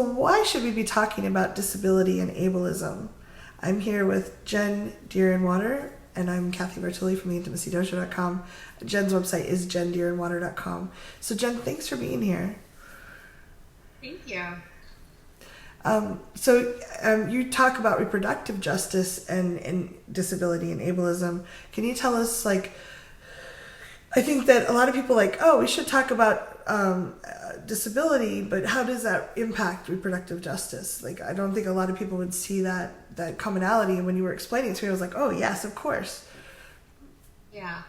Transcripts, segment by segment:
Why should we be talking about disability and ableism? I'm here with Jen Deerinwater, and I'm Kathy Bertulli from theintimacydojo.com. Jen's website is jendeerinwater.com. So Jen, thanks for being here. Thank you. You talk about reproductive justice and disability and ableism. Can you tell us, I think that a lot of people we should talk about disability, but how does that impact reproductive justice? I don't think a lot of people would see that commonality. And when you were explaining it to me, I was like, oh yes, of course. Yeah.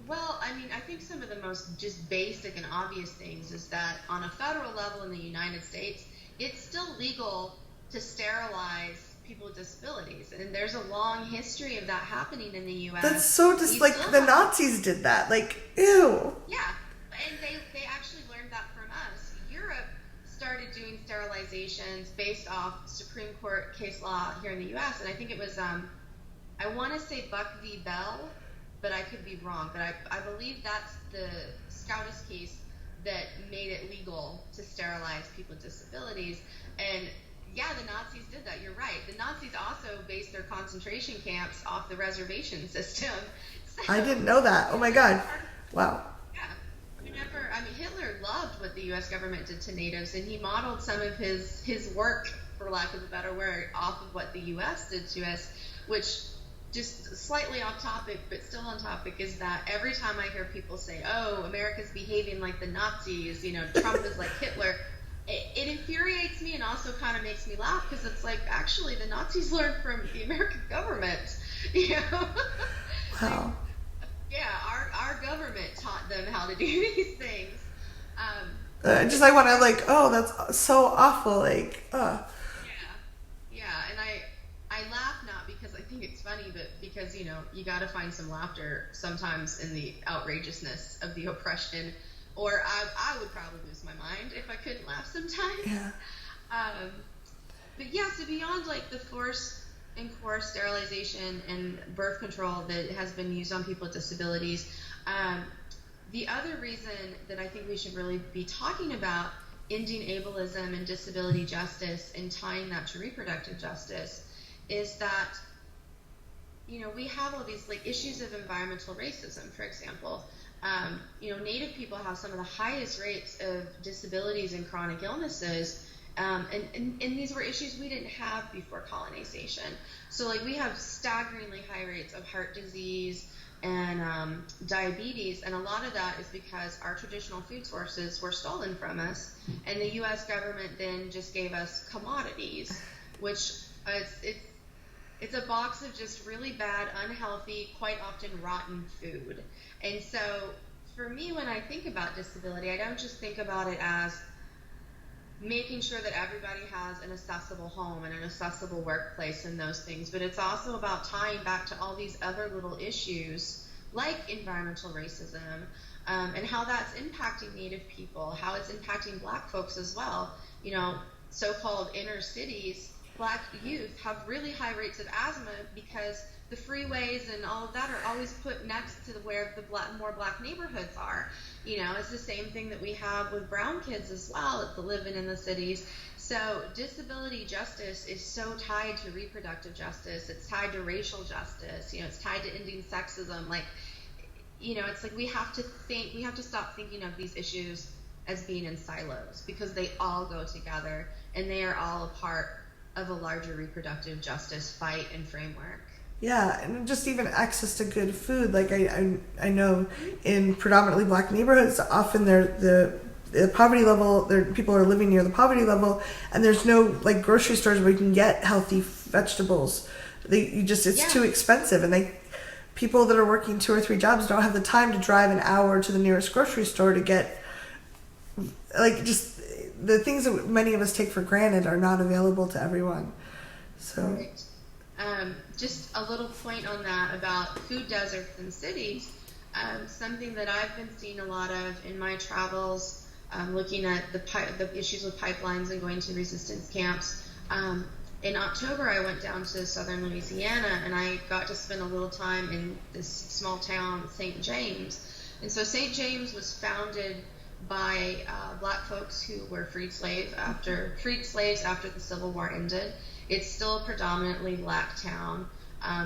Well, I think some of the most just basic and obvious things is that on a federal level in the United States, it's still legal to sterilize people with disabilities. And there's a long history of that happening in the U.S. That's so just the Nazis did that. Ew. Yeah. And they actually learned that from us. Europe started doing sterilizations based off Supreme Court case law here in the U.S. And I think it was, I want to say Buck v. Bell, but I could be wrong. But I believe that's the SCOTUS case that made it legal to sterilize people with disabilities. And yeah, the Nazis did that. You're right. The Nazis also based their concentration camps off the reservation system. So, I didn't know that. Oh my God. Wow. Yeah. Hitler loved what the U.S. government did to natives, and he modeled some of his work, for lack of a better word, off of what the U.S. did to us, which, just slightly off topic, but still on topic, is that every time I hear people say, oh, America's behaving like the Nazis, Trump is like Hitler, it infuriates me and also kind of makes me laugh, because it's actually the Nazis learned from the American government, Wow. Yeah, our government taught them how to do these things. I want to oh, that's so awful. Yeah, and I laugh not because I think it's funny, but because, you got to find some laughter sometimes in the outrageousness of the oppression, or I would probably lose my mind if I couldn't laugh sometimes. Yeah. But yeah, so beyond the forced and coerced sterilization and birth control that has been used on people with disabilities, the other reason that I think we should really be talking about ending ableism and disability justice and tying that to reproductive justice is that, we have all these issues of environmental racism, for example. Native people have some of the highest rates of disabilities and chronic illnesses, and these were issues we didn't have before colonization. So we have staggeringly high rates of heart disease and diabetes, and a lot of that is because our traditional food sources were stolen from us, and the U.S. government then just gave us commodities, which it's a box of just really bad, unhealthy, quite often rotten food. And so for me, when I think about disability, I don't just think about it as making sure that everybody has an accessible home and an accessible workplace and those things, but it's also about tying back to all these other little issues like environmental racism, and how that's impacting Native people, how it's impacting Black folks as well. So-called inner cities, Black youth have really high rates of asthma because the freeways and all of that are always put next to where the more Black neighborhoods are. It's the same thing that we have with brown kids as well, living in the cities. So disability justice is so tied to reproductive justice. It's tied to racial justice. It's tied to ending sexism. It's we have to stop thinking of these issues as being in silos, because they all go together and they are all a part of a larger reproductive justice fight and framework. Yeah, and just even access to good food. I know in predominantly Black neighborhoods, often the poverty level, people are living near the poverty level, and there's no grocery stores where you can get healthy vegetables. It's too expensive, and people that are working 2 or 3 jobs don't have the time to drive an hour to the nearest grocery store to get just the things that many of us take for granted are not available to everyone. So. Right. Just a little point on that about food deserts in cities. Something that I've been seeing a lot of in my travels, looking at the issues with pipelines and going to resistance camps. In October, I went down to southern Louisiana, and I got to spend a little time in this small town, St. James. And so St. James was founded by black folks who were freed slaves after the Civil War ended. It's still a predominantly black town.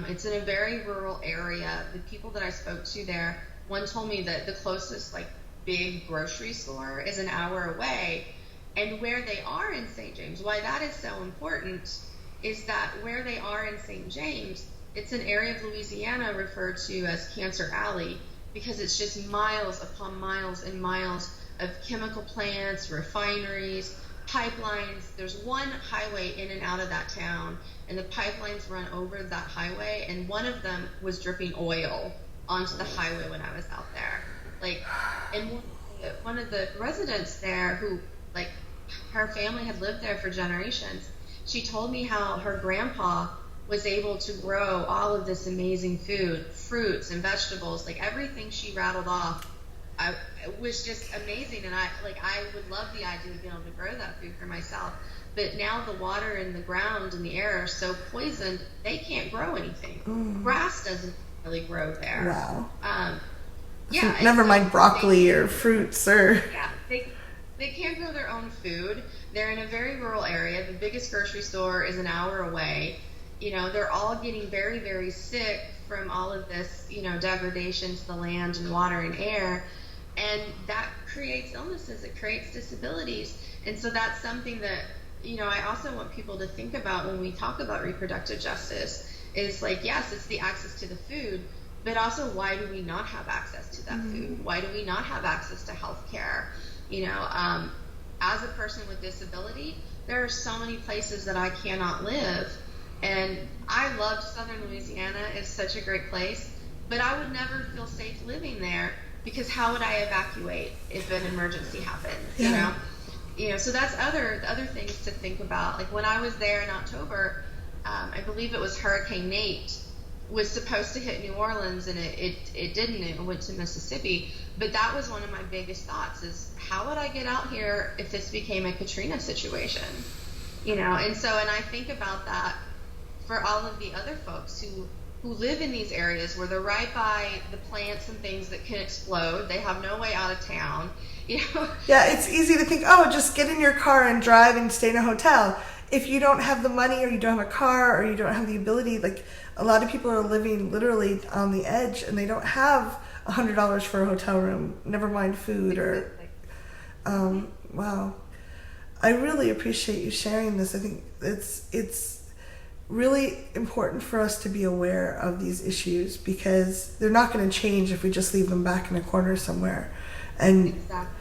It's in a very rural area. The people that I spoke to there, one told me that the closest like big grocery store is an hour away, and where they are in St. James, why that is so important is that where they are in St. James, it's an area of Louisiana referred to as Cancer Alley, because it's just miles upon miles and miles of chemical plants, refineries, pipelines. There's one highway in and out of that town, and the pipelines run over that highway, and one of them was dripping oil onto the highway when I was out there. Like, and one of the residents there who, like, her family had lived there for generations, she told me how her grandpa was able to grow all of this amazing food, fruits and vegetables, like everything she rattled off. It was just amazing, and I would love the idea of being able to grow that food for myself. But now the water and the ground and the air are so poisoned, they can't grow anything. Grass doesn't really grow there. Wow. Yeah. Never mind broccoli or fruits or. Yeah, they can't grow their own food. They're in a very rural area. The biggest grocery store is an hour away. You know, they're all getting very, very sick from all of this, you know, degradation to the land and water and air. And that creates illnesses, it creates disabilities. And so that's something that, you know, I also want people to think about when we talk about reproductive justice is like, yes, it's the access to the food, but also why do we not have access to that food? Why do we not have access to health care? You know, as a person with disability, there are so many places that I cannot live. And I loved Southern Louisiana. It's such a great place, but I would never feel safe living there, because how would I evacuate if an emergency happened? Yeah. You know, so that's other things to think about. Like when I was there in October, I believe it was Hurricane Nate was supposed to hit New Orleans, and it didn't. It went to Mississippi. But that was one of my biggest thoughts: is how would I get out here if this became a Katrina situation? You know, and I think about that for all of the other folks who live in these areas where they're right by the plants and things that can explode. They have no way out of town. You know? Yeah, it's easy to think, oh, just get in your car and drive and stay in a hotel. If you don't have the money, or you don't have a car, or you don't have the ability, like a lot of people are living literally on the edge, and they don't have $100 for a hotel room, never mind food or wow. I really appreciate you sharing this. I think it's really important for us to be aware of these issues, because they're not going to change if we just leave them back in a corner somewhere. And Exactly.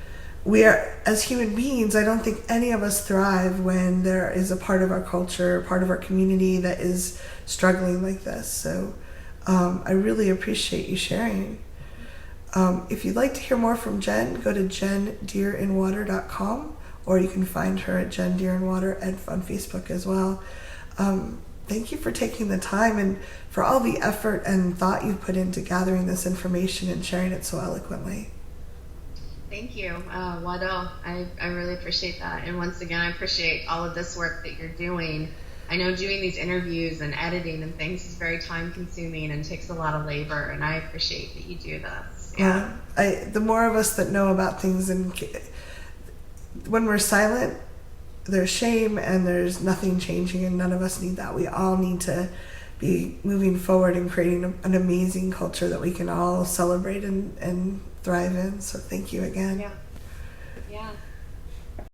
we are, as human beings, I don't think any of us thrive when there is a part of our culture, part of our community that is struggling like this. So I really appreciate you sharing. If you'd like to hear more from Jen, go to jendeerinwater.com, or you can find her at Jen Deerinwater on Facebook as well. Thank you for taking the time and for all the effort and thought you've put into gathering this information and sharing it so eloquently. Thank you. Wado, I really appreciate that. And once again, I appreciate all of this work that you're doing. I know doing these interviews and editing and things is very time consuming and takes a lot of labor, and I appreciate that you do this. Yeah. The more of us that know about things, and when we're silent, there's shame and there's nothing changing, and none of us need that. We all need to be moving forward and creating an amazing culture that we can all celebrate and thrive in. So thank you again. Yeah.